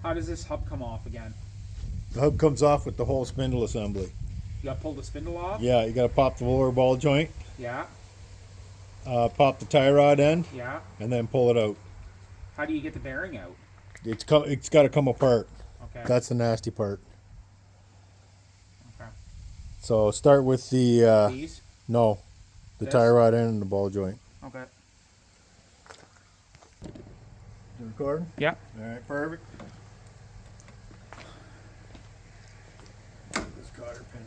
How does this hub come off again? The hub comes off with the whole spindle assembly. You gotta pull the spindle off? Yeah, you got to pop the lower ball joint, Yeah. pop the tie rod end, Yeah. and then pull it out. How do you get the bearing out? It's got to come apart. Okay. That's the nasty part. Okay. So start with the These? no, the This? tie rod end and the ball joint. Okay. You recording? Yeah. All right, perfect. This cotter pin.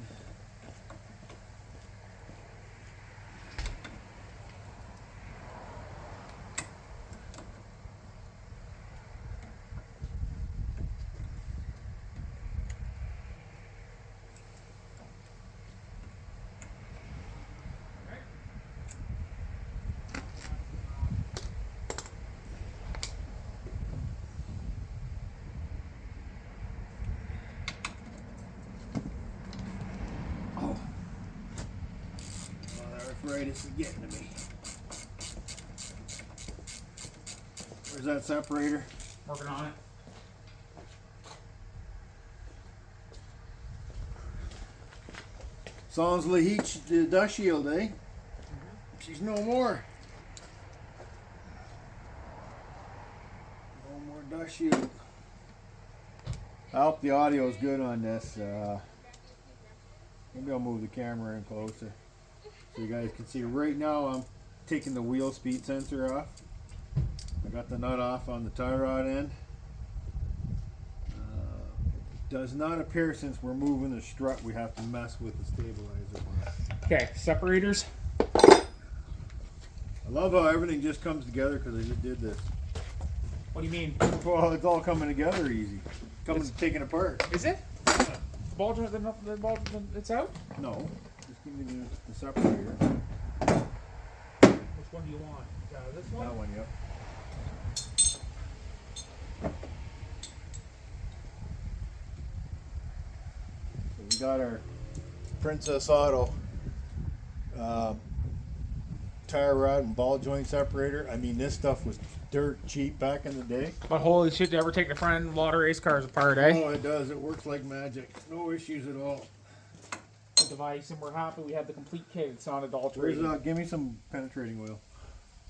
Arthritis is getting to me. Where's that separator? Working on it. Sounds like the dust shield, eh? She's no more. No more dust shield. I hope the audio is good on this. Maybe I'll move the camera in closer so you guys can see. Right now I'm taking the wheel speed sensor off. I got the nut off on the tie rod end. Does not appear, since we're moving the strut, we have to mess with the stabilizer bar. Okay, separators. I love how everything just comes together because I just did this. What do you mean? Well, it's all coming together easy. Taken apart. Is it? The ball joint, the ball, it's out? No, just give me the separator. Which one do you want? This one? That one, yep. So we got our Princess Auto tire rod and ball joint separator. I mean, this stuff was dirt cheap back in the day. But holy shit, you ever take the front end of a lot of race cars apart, eh? Oh, it does. It works like magic. No issues at all. The device, and we're happy we have the complete kit. It's not adulterated. Give me some penetrating oil.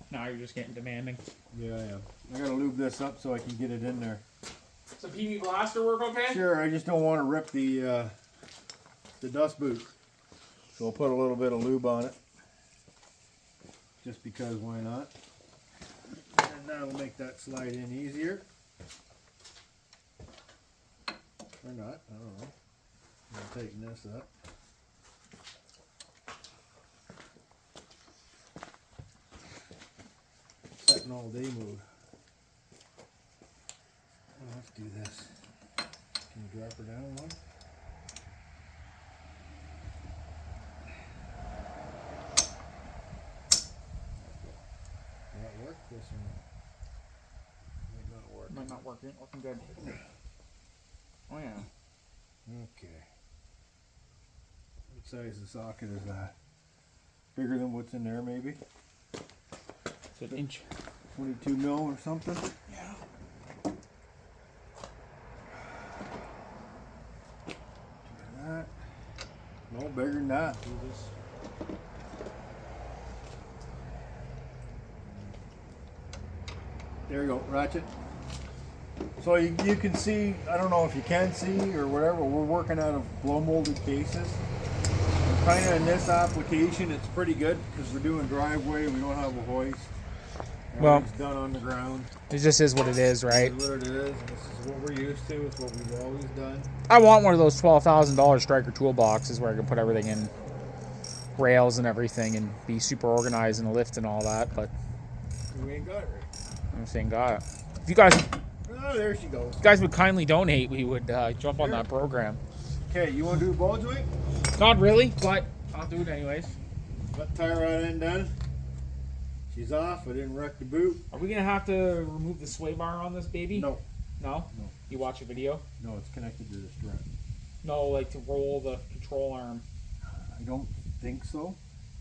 Now you're just getting demanding. Yeah. I gotta lube this up so I can get it in there. So PV blaster work okay? Sure, I just don't want to rip the dust boot. So I'll put a little bit of lube on it. Just because, why not? And that'll make that slide in easier. Or not, I don't know. I'm taking this up. Setting all day mode. Oh, let's do this. Can you drop her down one? Will that work? This or not? Might not work. Might not work. Ain't looking good. Oh yeah. Okay. What size the socket is that? Bigger than what's in there, maybe? It's an inch. 22 mil or something? Yeah. That. No bigger than that. Do this. There you go, ratchet. So you can see, I don't know if you can see or whatever, we're working out of blow molded cases. Kind of in this application, it's pretty good because we're doing driveway, we don't have a hoist. Well, it's done on the ground. It just is what it is, right? It's what it is. This is what we're used to. It's what we've always done. I want one of those $12,000 striker toolboxes where I can put everything in, rails and everything, and be super organized in the lift and all that. But We ain't got it right. I'm saying, God, if you guys Oh, there she goes. would kindly donate, we would jump on that program. Okay, you want to do a ball joint? Not really, but I'll do it anyways. Got the tire rod end done. She's off. I didn't wreck the boot. Are we gonna have to remove the sway bar on this baby? No. No? No. You watch a video? No, it's connected to the strap. No, like to roll the control arm. I don't think so.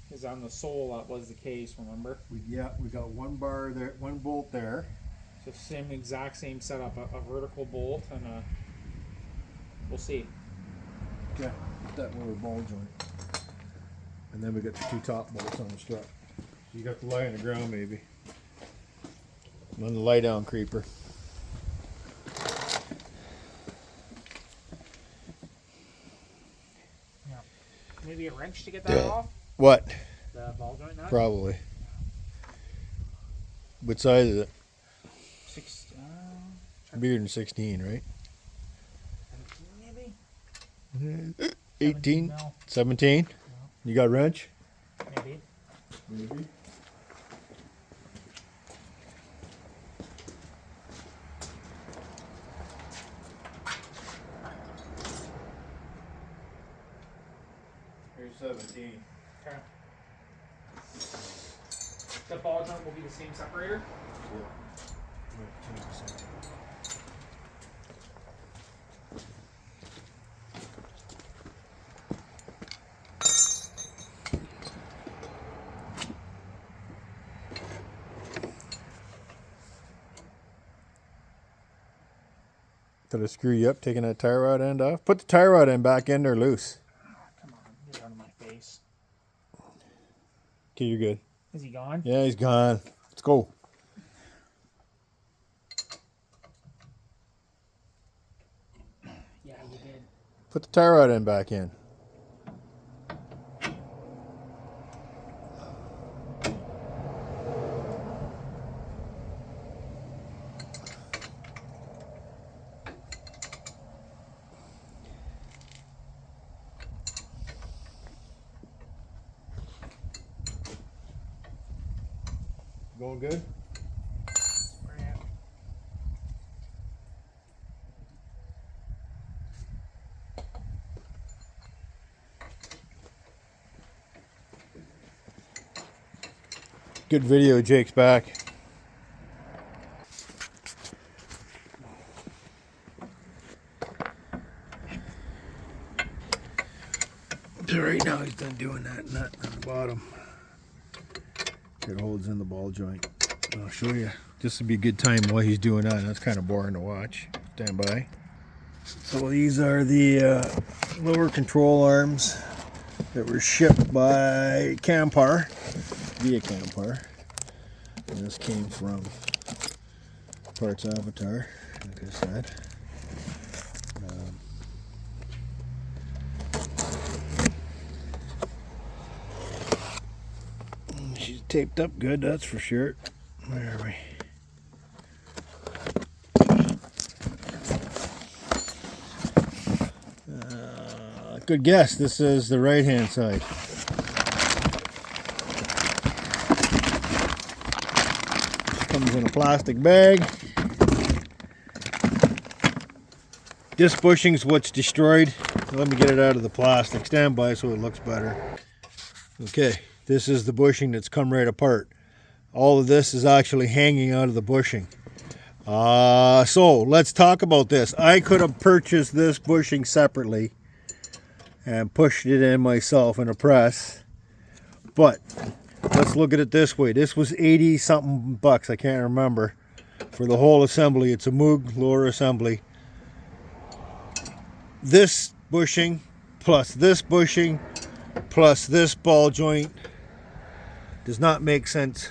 Because on the sole that was the case, remember? We got one bar there, one bolt there. So exact same setup, a vertical bolt and a, we'll see. Yeah, that lower ball joint. And then we got the two top bolts on the strut. So you got the lie on the ground maybe. On the lie down creeper. Yeah. Maybe a wrench to get that off? What? The ball joint nut? Probably. What size is it? Bigger than 16, right? 17 maybe? 18? 17? 17? You got a wrench? Maybe. Maybe. Here's 17. Okay. The ball joint will be the same separator? Yeah. Did I screw you up taking that tie rod end off? Put the tie rod end back in there loose. Come on, get out of my face. Okay, you're good. Is he gone? Yeah, he's gone. Let's go. Yeah, you did. Put the tie rod end back in. Going good? Good video, Jake's back. So right now he's done doing that nut on the bottom. It holds in the ball joint. I'll show you. This would be a good time while he's doing that. That's kind of boring to watch. Stand by. So these are the lower control arms that were shipped by Campar, via Campar. And this came from Parts Avatar, like I said. She's taped up good, that's for sure. Where are we? Good guess. This is the right-hand side. Comes in a plastic bag. This bushing's what's destroyed. Let me get it out of the plastic. Stand by so it looks better. Okay, this is the bushing that's come right apart. All of this is actually hanging out of the bushing. So let's talk about this. I could have purchased this bushing separately and pushed it in myself in a press, but let's look at it this way. This was 80 something bucks, I can't remember, for the whole assembly. It's a Moog lower assembly. This bushing plus this bushing plus this ball joint does not make sense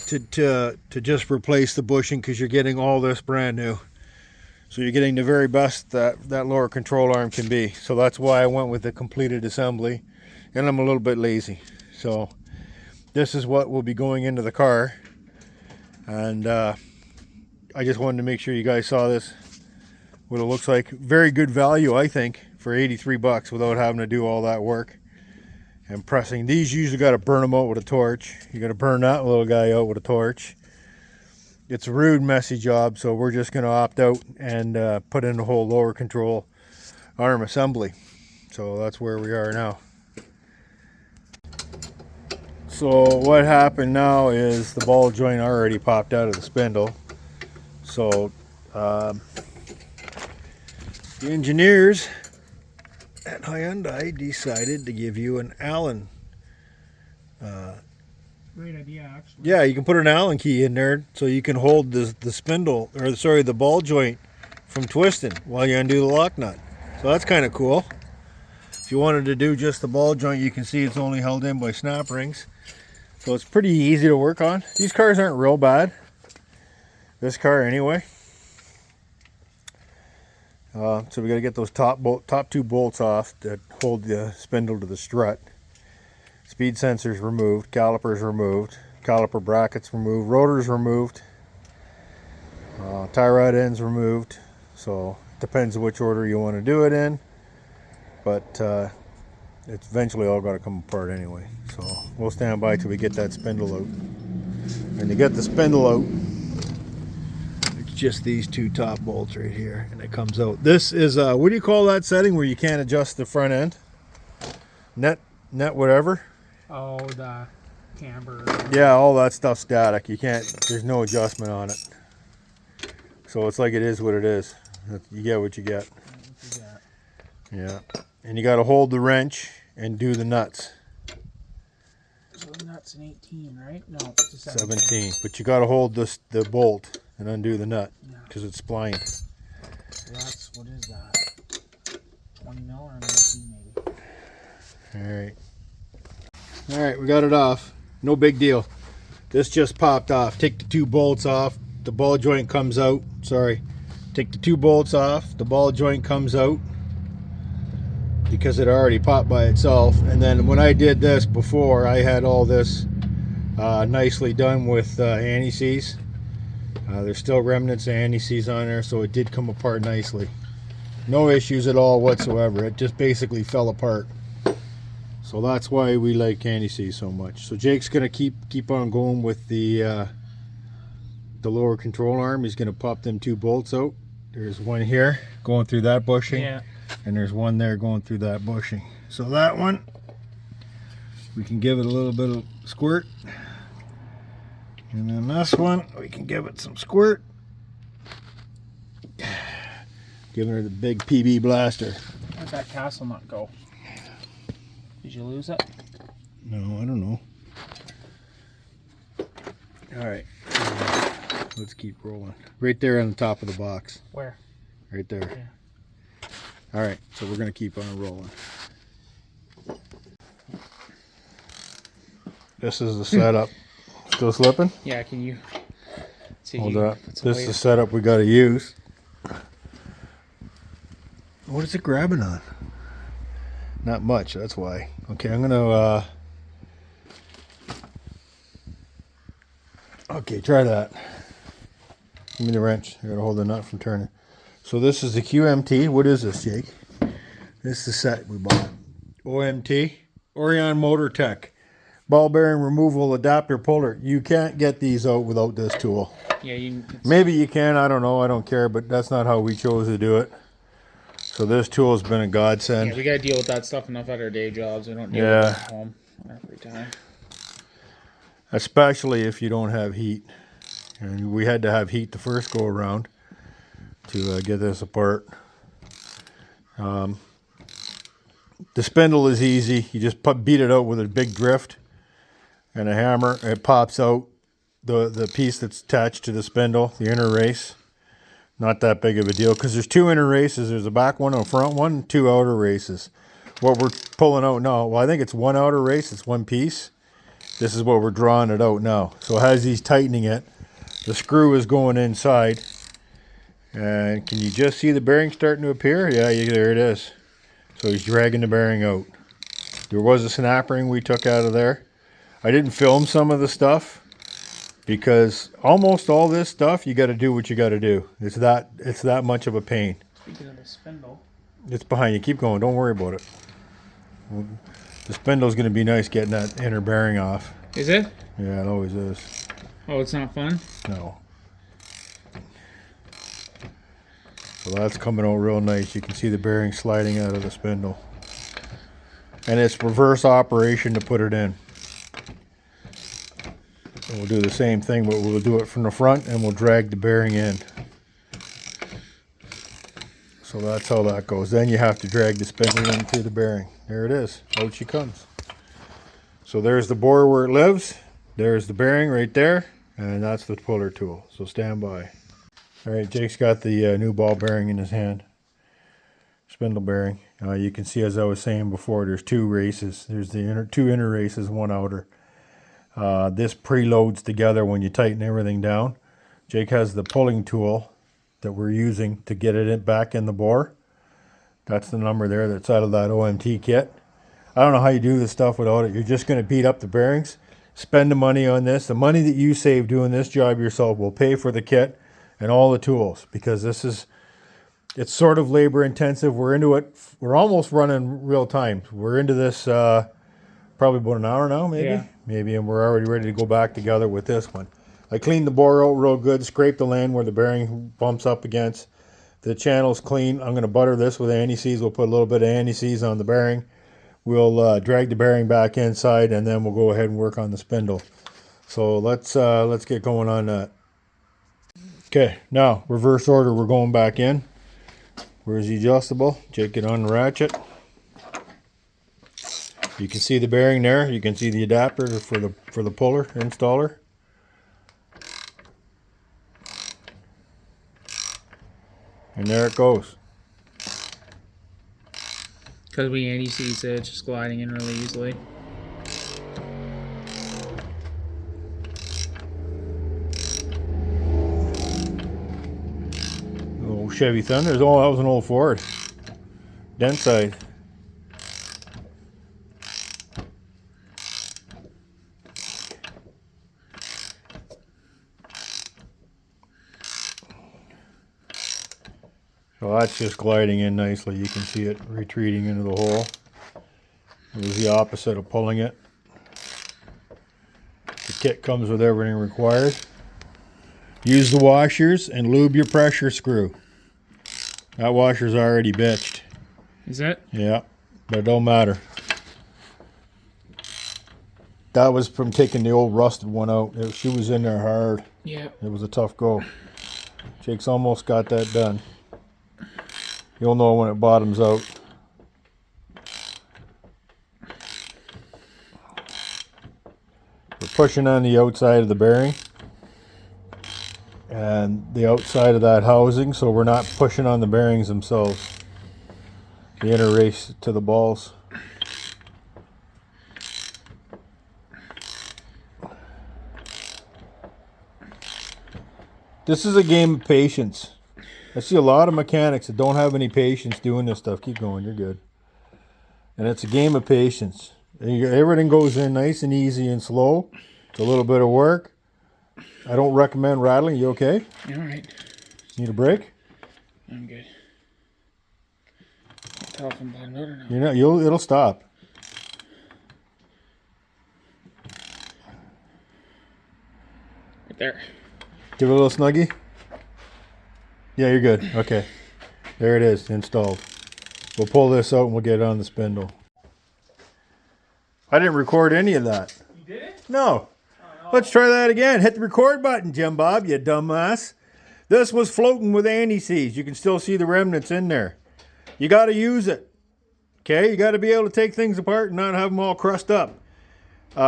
to just replace the bushing, because you're getting all this brand new. So you're getting the very best that lower control arm can be. So that's why I went with the completed assembly. And I'm a little bit lazy. So this is what will be going into the car. And I just wanted to make sure you guys saw this. What it looks like. Very good value, I think, for 83 bucks without having to do all that work. And pressing. These, you usually got to burn them out with a torch. You got to burn that little guy out with a torch. It's a rude, messy job, so we're just going to opt out and put in the whole lower control arm assembly. So that's where we are now. So what happened now is the ball joint already popped out of the spindle. So the engineers at Hyundai decided to give you an Allen. Great idea, actually. Yeah, you can put an Allen key in there so you can hold the spindle, or sorry, the ball joint from twisting while you undo the lock nut. So that's kind of cool. If you wanted to do just the ball joint, you can see it's only held in by snap rings. So it's pretty easy to work on. These cars aren't real bad. This car anyway. So we got to get those top two bolts off that hold the spindle to the strut. Speed sensors removed, calipers removed, caliper brackets removed, rotors removed, tie rod ends removed. So it depends which order you want to do it in, but it's eventually all got to come apart anyway. So we'll stand by till we get that spindle out. And to get the spindle out, it's just these two top bolts right here, and it comes out. This is what do you call that setting where you can't adjust the front end? Net whatever. Oh, the camber. Yeah, all that stuff's static. You can't, there's no adjustment on it. So it's like it is what it is. You get what you get. Yeah. And you got to hold the wrench and do the nuts. So the nuts an 18, right? No, it's a 17. But you got to hold the bolt and undo the nut because it's splined. So that's, what is that? 20 mil or 19 maybe? Alright. Alright, we got it off. No big deal. This just popped off. Take the two bolts off. The ball joint comes out. Sorry. Take the two bolts off. The ball joint comes out because it already popped by itself. And then when I did this before, I had all this nicely done with anti-seize. There's still remnants of anti-seize on there, so it did come apart nicely. No issues at all whatsoever. It just basically fell apart. So that's why we like anti-seize so much. So Jake's gonna keep on going with the lower control arm. He's gonna pop them two bolts out. There's one here going through that bushing, and there's one there going through that bushing. So that one, we can give it a little bit of squirt, and then this one, we can give it some squirt. Giving her the big PB blaster. Where'd that castle nut go? Did you lose it? No, I don't know. All right, let's keep rolling. Right there on the top of the box. Where? Right there. Yeah. All right, so we're gonna keep on rolling. This is the setup. Still slipping? Yeah, can you see? Hold up. This is the setup we gotta use. What is it grabbing on? Not much, that's why. Okay, I'm gonna okay, try that. Give me the wrench. I gotta hold the nut from turning. So this is the QMT. What is this, Jake? This is the set we bought. OMT, Orion Motor Tech. Ball bearing removal adapter puller. You can't get these out without this tool. Yeah, maybe you can, I don't know, I don't care, but that's not how we chose to do it. So this tool has been a godsend. Yeah, we gotta deal with that stuff enough at our day jobs. We don't deal with it at home every time. Especially if you don't have heat. And we had to have heat the first go around to get this apart. The spindle is easy. You just beat it out with a big drift and a hammer. It pops out the piece that's attached to the spindle, the inner race. Not that big of a deal because there's two inner races. There's a back one and a front one, two outer races. What we're pulling out now, well, I think it's one outer race, it's one piece. This is what we're drawing it out now. So as he's tightening it, the screw is going inside. And can you just see the bearing starting to appear? Yeah, there it is. So he's dragging the bearing out. There was a snap ring we took out of there. I didn't film some of the stuff because almost all this stuff, you got to do what you got to do. It's that much of a pain. Speaking of the spindle. It's behind you. Keep going. Don't worry about it. The spindle's going to be nice getting that inner bearing off. Is it? Yeah, it always is. Oh, it's not fun? No. So that's coming out real nice. You can see the bearing sliding out of the spindle. And it's reverse operation to put it in. And we'll do the same thing, but we'll do it from the front and we'll drag the bearing in. So that's how that goes. Then you have to drag the spindle in through the bearing. There it is. Out she comes. So there's the bore where it lives. There's the bearing right there. And that's the puller tool. So stand by. All right, Jake's got the new ball bearing in his hand. Spindle bearing. You can see, as I was saying before, there's two races. There's the two inner races, one outer. This preloads together when you tighten everything down. Jake has the pulling tool that we're using to get it back in the bore. That's the number there that's out of that OMT kit. I don't know how you do this stuff without it. You're just going to beat up the bearings, spend the money on this. The money that you save doing this job yourself will pay for the kit and all the tools, because it's sort of labor intensive. We're into it. We're almost running real time. We're into this probably about an hour now, maybe. Yeah. Maybe, and we're already ready to go back together with this one. I cleaned the bore out real good, scraped the land where the bearing bumps up against. The channel's clean. I'm going to butter this with anti-seize. We'll put a little bit of anti-seize on the bearing. We'll drag the bearing back inside, and then we'll go ahead and work on the spindle. So let's get going on that. Okay, now reverse order. We're going back in. Where's the adjustable? Jake it on the ratchet. You can see the bearing there. You can see the adapter for the puller installer. And there it goes. Because we anti-seize it, it's just gliding in really easily. Old Chevy Thunder. Oh, that was an old Ford. Dent side. So that's just gliding in nicely. You can see it retreating into the hole. It was the opposite of pulling it. The kit comes with everything required. Use the washers and lube your pressure screw. That washer's already bitched. Is it? Yeah, but it don't matter. That was from taking the old rusted one out. She was in there hard. Yeah. It was a tough go. Jake's almost got that done. You'll know when it bottoms out. We're pushing on the outside of the bearing and the outside of that housing, so we're not pushing on the bearings themselves. The inner race to the balls. This is a game of patience. I see a lot of mechanics that don't have any patience doing this stuff. Keep going, you're good. And it's a game of patience. Everything goes in nice and easy and slow. It's a little bit of work. I don't recommend rattling. You okay? All right. Need a break? I'm good. Tell if I'm bottomed out or not. You're not. It'll stop. Right there. Give it a little snuggie. Yeah, you're good. Okay. There it is, installed. We'll pull this out and we'll get it on the spindle. I didn't record any of that. You didn't? No. Let's try that again. Hit the record button, Jim Bob, you dumbass. This was floating with anti-seize. You can still see the remnants in there. You got to use it. Okay? You got to be able to take things apart and not have them all crushed up.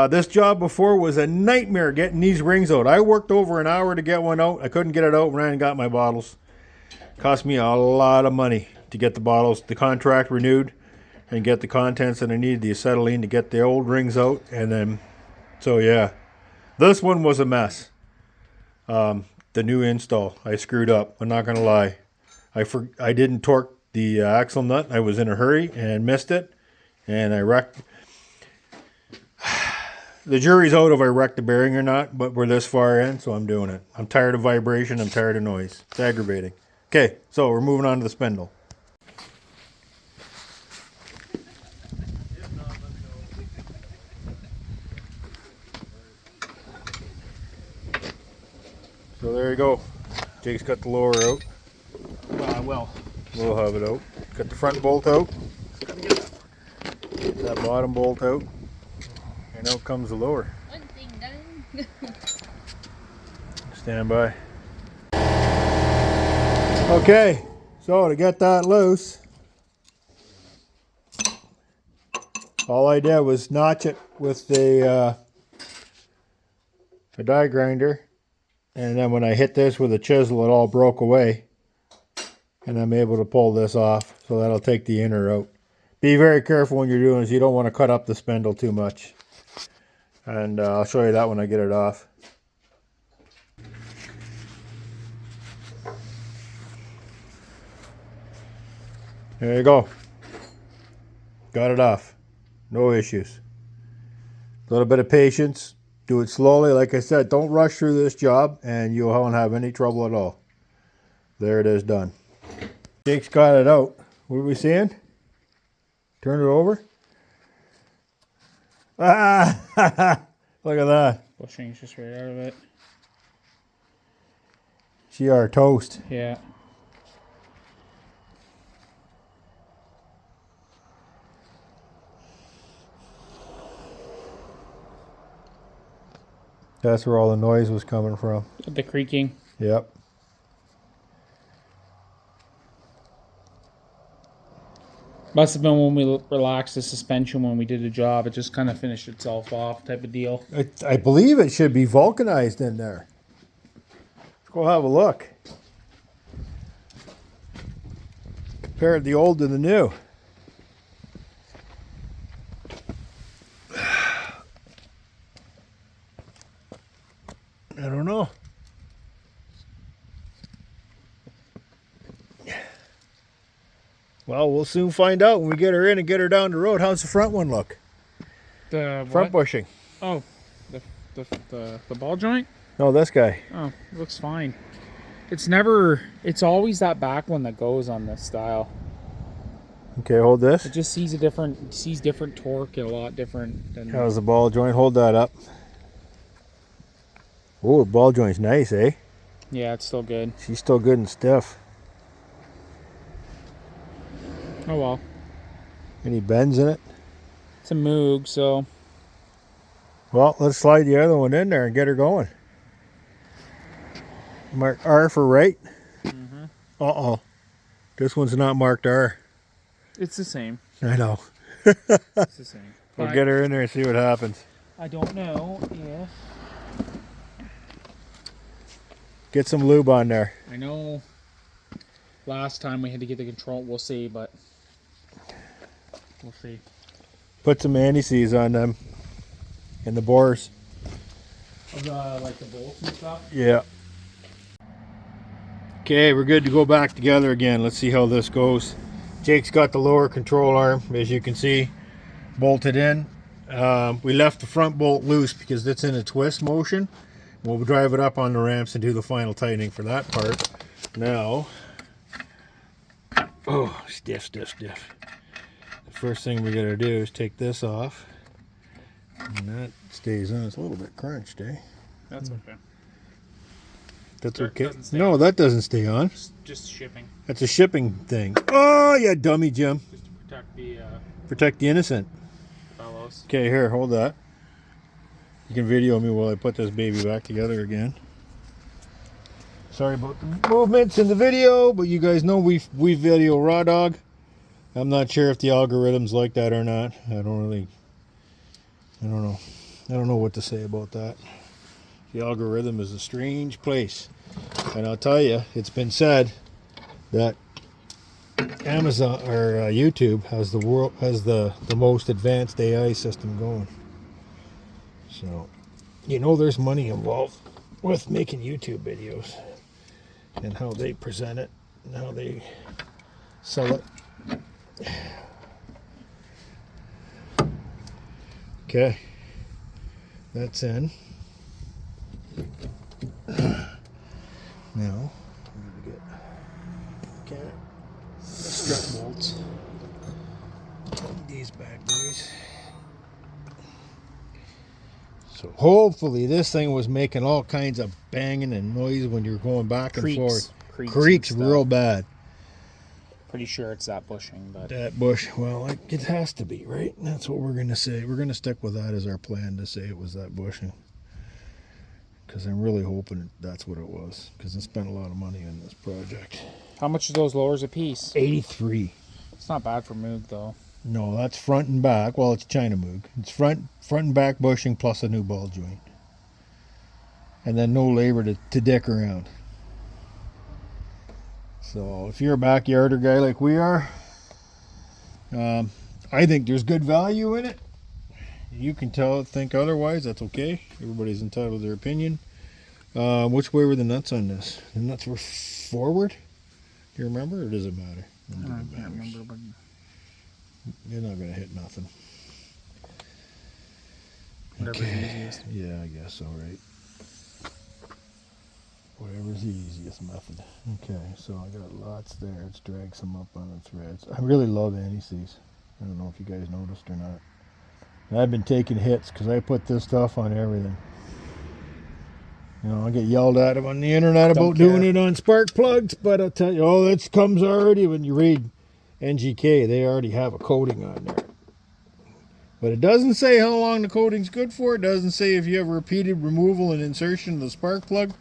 This job before was a nightmare getting these rings out. I worked over an hour to get one out. I couldn't get it out when I got my bottles. Cost me a lot of money to get the bottles, the contract renewed, and get the contents that I needed, the acetylene, to get the old rings out. And then, so yeah, this one was a mess. The new install, I screwed up. I'm not gonna lie. I didn't torque the axle nut. I was in a hurry and missed it, and I wrecked. The jury's out if I wrecked the bearing or not, but we're this far in, so I'm doing it. I'm tired of vibration. I'm tired of noise. It's aggravating. Okay, so we're moving on to the spindle. So there you go. Jake's got the lower out. Well. We'll have it out. Got the front bolt out. Get that bottom bolt out. And out comes the lower. One thing done. Stand by. Okay, So to get that loose, all I did was notch it with a die grinder, and then when I hit this with a chisel, it all broke away, and I'm able to pull this off. So that'll take the inner out. Be very careful when you're doing this. You don't want to cut up the spindle too much, and I'll show you that when I get it off. There you go. Got it off. No issues. A little bit of patience. Do it slowly. Like I said, don't rush through this job and you won't have any trouble at all. There it is, done. Jake's got it out. What are we seeing? Turn it over. Ah! Look at that. Bushings just right out of it. She are toast. Yeah. That's where all the noise was coming from. The creaking. Yep. Must have been when we relaxed the suspension when we did the job. It just kind of finished itself off type of deal. I believe it should be vulcanized in there. Let's go have a look. Compare the old to the new. I don't know. Well, we'll soon find out when we get her in and get her down the road. How's the front one look? The Front bushing. Oh, the ball joint? No, this guy. Oh, it looks fine. It's always that back one that goes on this style. Okay, hold this. It just sees different torque, a lot different than. How's the ball joint? Hold that up. Oh, the ball joint's nice, eh? Yeah, it's still good. She's still good and stiff. Oh well. Any bends in it? It's a Moog, so. Well, let's slide the other one in there and get her going. Mark R for right. Mm-hmm. Uh-oh. This one's not marked R. It's the same. I know. It's the same. We'll get her in there and see what happens. I don't know if. Get some lube on there. I know last time we had to get the control. We'll see, but we'll see. Put some anti-seize on them and the bores. Like the bolts and stuff? Yeah. Okay, we're good to go back together again. Let's see how this goes. Jake's got the lower control arm, as you can see, bolted in. We left the front bolt loose because it's in a twist motion. We'll drive it up on the ramps and do the final tightening for that part. Now, oh, stiff, stiff, stiff. The first thing we gotta do is take this off. And that stays on. It's a little bit crunched, eh? That's okay. That's That okay. doesn't stay No, on. that doesn't stay on. Just shipping. That's a shipping thing. Oh, yeah, dummy Jim. Just to protect the Protect the innocent. fellows. Okay, here, hold that. You can video me while I put this baby back together again. Sorry about the movements in the video, but you guys know we video raw dog. I'm not sure if the algorithm's like that or not. I don't know. I don't know what to say about that. The algorithm is a strange place. And I'll tell you, it's been said that Amazon or YouTube has the most advanced AI system going. So, you know, there's money involved with making YouTube videos and how they present it and how they sell it. Okay, that's in. Now, I'm going to get strut bolts. These bad boys. So hopefully this thing was making all kinds of banging and noise when you're going back and forth. Creaks and real stuff. bad. Pretty sure it's that bushing, but That bush, well, it has to be, right? That's what we're going to say. We're going to stick with that as our plan, to say it was that bushing. Because I'm really hoping that's what it was. Because I spent a lot of money on this project. How much are those lowers a piece? 83. It's not bad for Moog though. No, that's front and back. Well, it's China Moog. It's front and back bushing plus a new ball joint. And then no labor to dick around. So if you're a backyarder guy like we are, I think there's good value in it. You can think otherwise, that's okay. Everybody's entitled to their opinion. Which way were the nuts on this? The nuts were forward? Do you remember, or does it matter? I can't remember, but You're not going to hit nothing. whatever's easiest. Yeah, I guess so, right? Whatever's the easiest method. Okay, so I got lots there. Let's drag some up on the threads. I really love anti-seize. I don't know if you guys noticed or not. And I've been taking hits because I put this stuff on everything. You know, I get yelled at on the internet about doing it on spark plugs, but I'll tell you, oh, this comes already when you read NGK. They already have a coating on there. But it doesn't say how long the coating's good for. It doesn't say if you have repeated removal and insertion of the spark plug.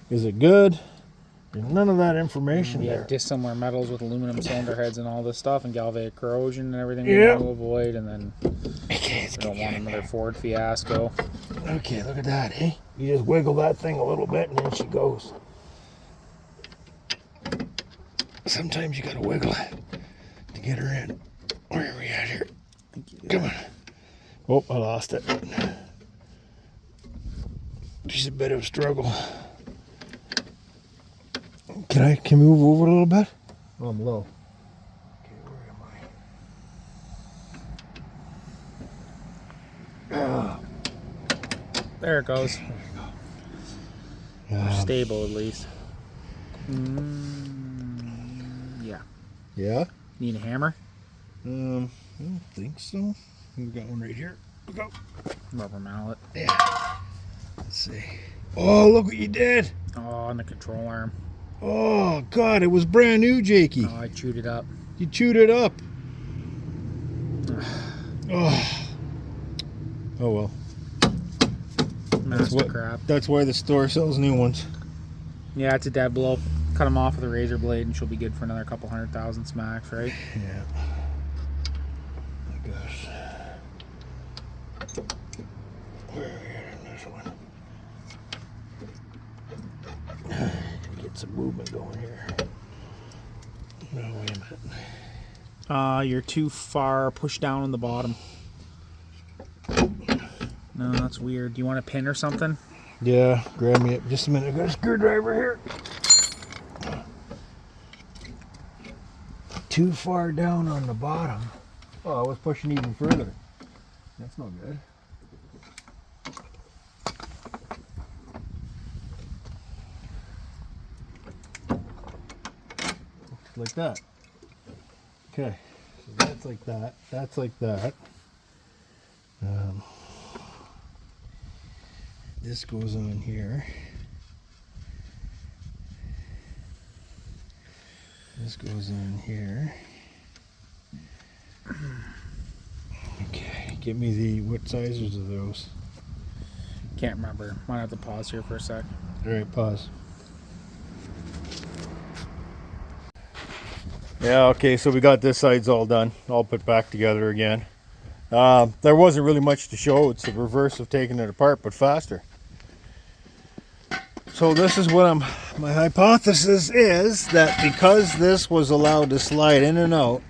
Is it good? There's none of that information there. Yeah, dissimilar metals with aluminum cylinder heads and all this stuff, and galvanic corrosion and everything we want to avoid, and then we don't want another Ford fiasco. Okay, look at that, eh? You just wiggle that thing a little bit and then she goes. Sometimes you gotta wiggle it to get her in. Where are we at here? Come on. Oh, I lost it. She's a bit of a struggle. Can we move over a little bit? Oh, I'm low. Okay, where am I? There it goes. Stable at least. Yeah. Yeah? Need a hammer? I don't think so. We've got one right here. Look out. Rubber mallet. Yeah. Let's see. Oh, look what you did. Oh, and the control arm. Oh, God, it was brand new, Jakey. Oh, I chewed it up. You chewed it up. Oh. Oh, well. Master crap. That's why the store sells new ones. Yeah, it's a dead blow. Cut them off with a razor blade and she'll be good for another couple 100,000 smacks, right? Yeah. I guess. Where are we at on this one? Get some movement going here. No, wait a minute. You're too far pushed down on the bottom. No, that's weird. Do you want a pin or something? Yeah, grab me up just a minute. I got a screwdriver here. Too far down on the bottom. Oh, I was pushing even further. That's not good. Like that. Okay, so that's like that. That's like that. This goes on here. This goes on here. Okay, give me what sizes are those? Can't remember. Might have to pause here for a sec. All right, pause. Yeah, okay, so we got this side's all done, all put back together again. There wasn't really much to show. It's the reverse of taking it apart, but faster. So this is what my hypothesis is, that because this was allowed to slide in and out,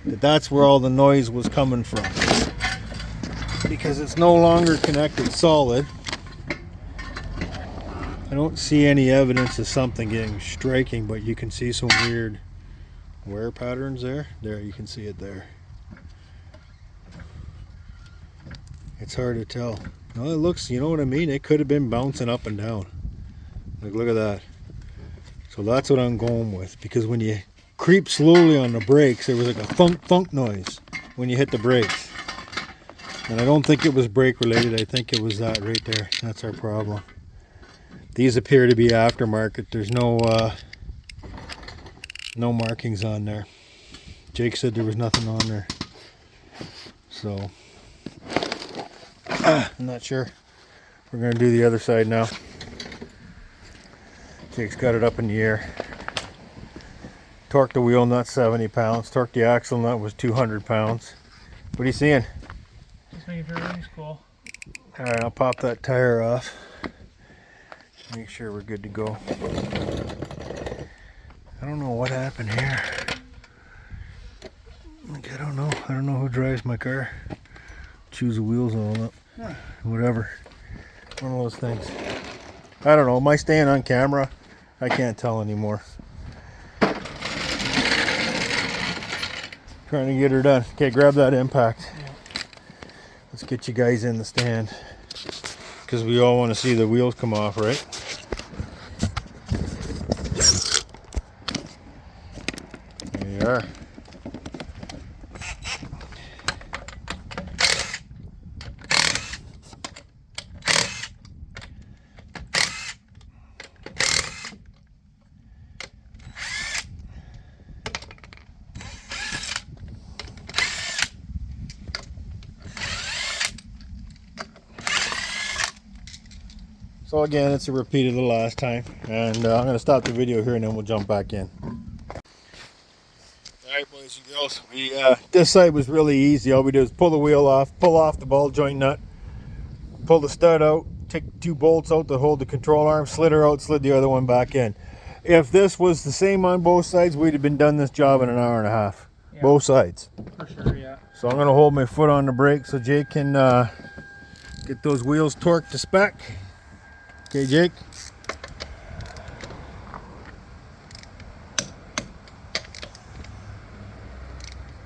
that's where all the noise was coming from. Because it's no longer connected solid. I don't see any evidence of something getting striking, but you can see some weird wear patterns there. There, you can see it there. It's hard to tell. No, it looks, you know what I mean? It could have been bouncing up and down. Like, look at that. So that's what I'm going with, because when you creep slowly on the brakes, there was like a thunk noise when you hit the brakes. And I don't think it was brake related. I think it was that right there. That's our problem. These appear to be aftermarket. There's no markings on there. Jake said there was nothing on there. So I'm not sure. We're going to do the other side now. Jake's got it up in the air. Torqued the wheel nut 70 pounds. Torqued the axle nut was 200 pounds. What are you seeing? Just making sure everything's cool. Alright, I'll pop that tire off. Make sure we're good to go. I don't know what happened here. Like, I don't know who drives my car. Choose the wheels on up. Whatever. One of those things. I don't know. Am I staying on camera? I can't tell anymore. Trying to get her done. Okay, grab that impact. Yeah. Let's get you guys in the stand. Because we all want to see the wheels come off, right? There you are. So again, it's a repeat of the last time, and I'm going to stop the video here and then we'll jump back in. Alright boys and girls, this side was really easy. All we did was pull the wheel off, pull off the ball joint nut, pull the stud out, take 2 bolts out to hold the control arm, slid her out, slid the other one back in. If this was the same on both sides, we'd have been done this job in an hour and a half. Yeah. Both sides. For sure, yeah. So I'm going to hold my foot on the brake so Jake can get those wheels torqued to spec. Okay, Jake.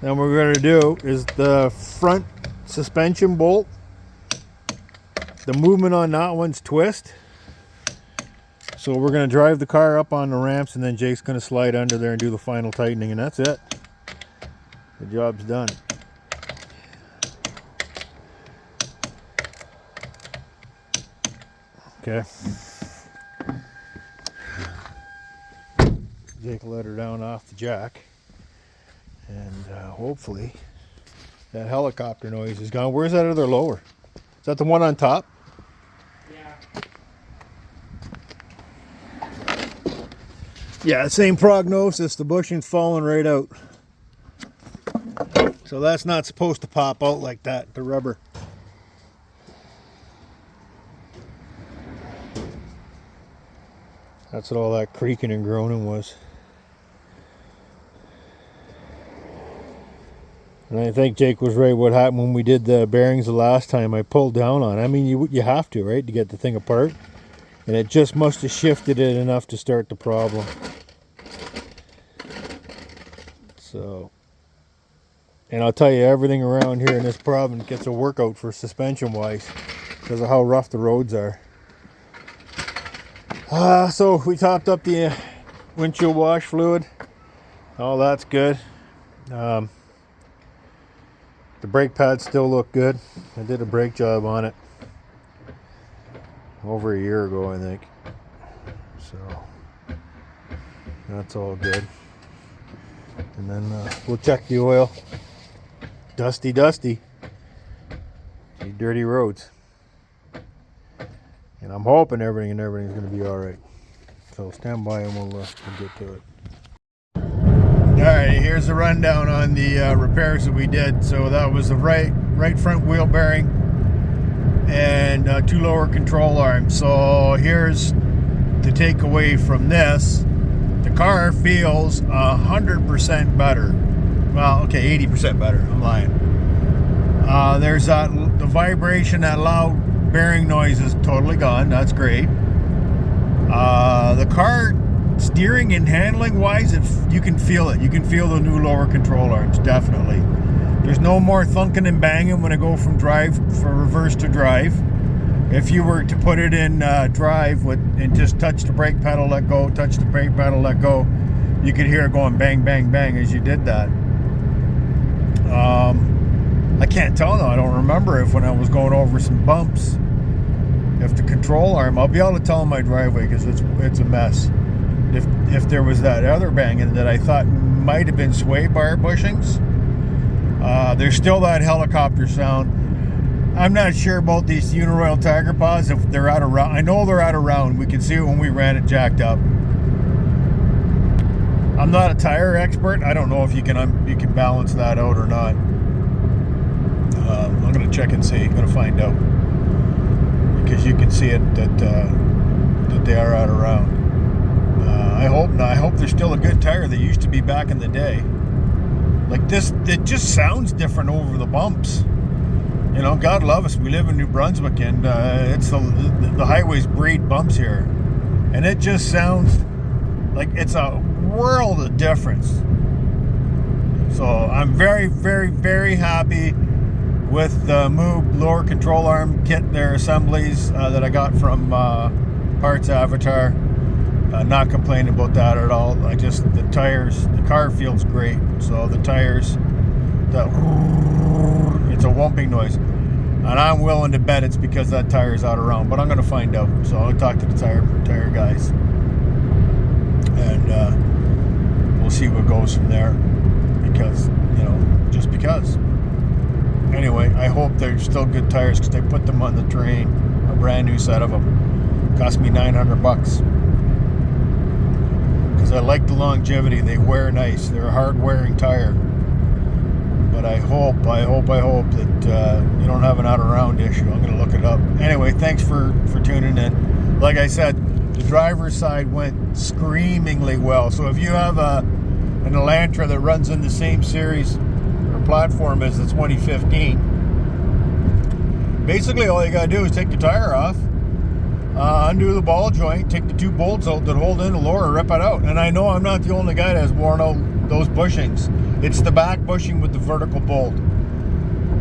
Then what we're going to do is the front suspension bolt. The movement on that one's twist. So we're going to drive the car up on the ramps and then Jake's going to slide under there and do the final tightening, and that's it. The job's done. Okay. Jake let her down off the jack, and hopefully that helicopter noise is gone. Where's that other lower? Is that the one on top? Yeah. Yeah, same prognosis. The bushing's falling right out. So that's not supposed to pop out like that, the rubber. That's what all that creaking and groaning was. And I think Jake was right. What happened when we did the bearings the last time, I pulled down on it. I mean, you have to, right, to get the thing apart. And it just must have shifted it enough to start the problem. So, and I'll tell you, everything around here in this province gets a workout for suspension wise because of how rough the roads are. So we topped up the windshield wash fluid. Oh, that's good. The brake pads still look good. I did a brake job on it over a year ago, I think. So that's all good. And then we'll check the oil. Dusty, dusty. These dirty roads. And I'm hoping everything's going to be all right. So stand by and we'll get to it. All right, here's the rundown on the repairs that we did. So that was the right front wheel bearing and 2 lower control arms. So here's the takeaway from this. The car feels 100% better. Well, okay, 80% better. I'm lying. There's the vibration, that loud bearing noise is totally gone. That's great. The car steering and handling wise, if you can feel it. You can feel the new lower control arms, definitely. There's no more thunking and banging when I go from reverse to drive. If you were to put it in drive and just touch the brake pedal, let go, touch the brake pedal, let go, you could hear it going bang, bang, bang as you did that. I can't tell now. I don't remember if when I was going over some bumps, if the control arm, I'll be able to tell in my driveway because it's a mess. If there was that other banging that I thought might have been sway bar bushings, there's still that helicopter sound. I'm not sure about these Uniroyal Tiger Paws, if they're out of round. I know they're out of round. We can see it when we ran it jacked up. I'm not a tire expert. I don't know if you can balance that out or not. I'm going to check and see. I'm going to find out, because you can see it that they are out around. I hope not. I hope they're still a good tire they used to be back in the day. Like this, it just sounds different over the bumps. You know, God love us. We live in New Brunswick, and it's the highways breed bumps here, and it just sounds like it's a world of difference. So I'm very, very, very happy with the Moog lower control arm kit, their assemblies that I got from Parts Avatar. Not complaining about that at all. The tires, the car feels great. So the tires, it's a whumping noise. And I'm willing to bet it's because that tire's out around, but I'm going to find out. So I'll talk to the tire guys. And we'll see what goes from there. Because, you know, just because. Anyway, I hope they're still good tires, because they put them on the train. A brand new set of them. Cost me $900. Because I like the longevity. They wear nice. They're a hard wearing tire. But I hope that you don't have an out around issue. I'm going to look it up. Anyway, thanks for tuning in. Like I said, the driver's side went screamingly well. So if you have an Elantra that runs in the same series or platform as the 2015, basically all you got to do is take the tire off, undo the ball joint, take the two bolts out that hold in the lower, rip it out. And I know I'm not the only guy that has worn out those bushings. It's the back bushing with the vertical bolt.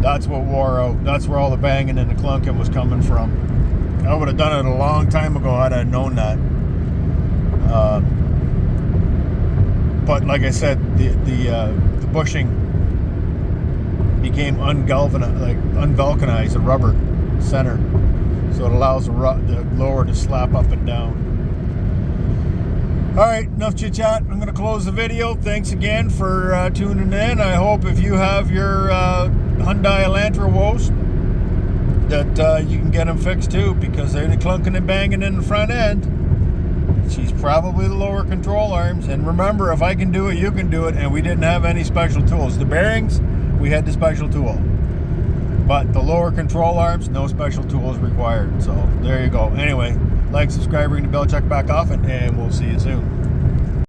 That's what wore out. That's where all the banging and the clunking was coming from. I would have done it a long time ago had I known that. But like I said, the bushing became unvulcanized, the rubber center. So it allows the lower to slap up and down. Alright, enough chit chat. I'm going to close the video. Thanks again for tuning in. I hope if you have your Hyundai Elantra woes that you can get them fixed too, because they're clunking and banging in the front end. She's probably the lower control arms. And remember, if I can do it, you can do it. And we didn't have any special tools. The bearings, we had the special tool. But the lower control arms, no special tools required. So there you go. Anyway, like, subscribe, ring the bell, check back often, and we'll see you soon.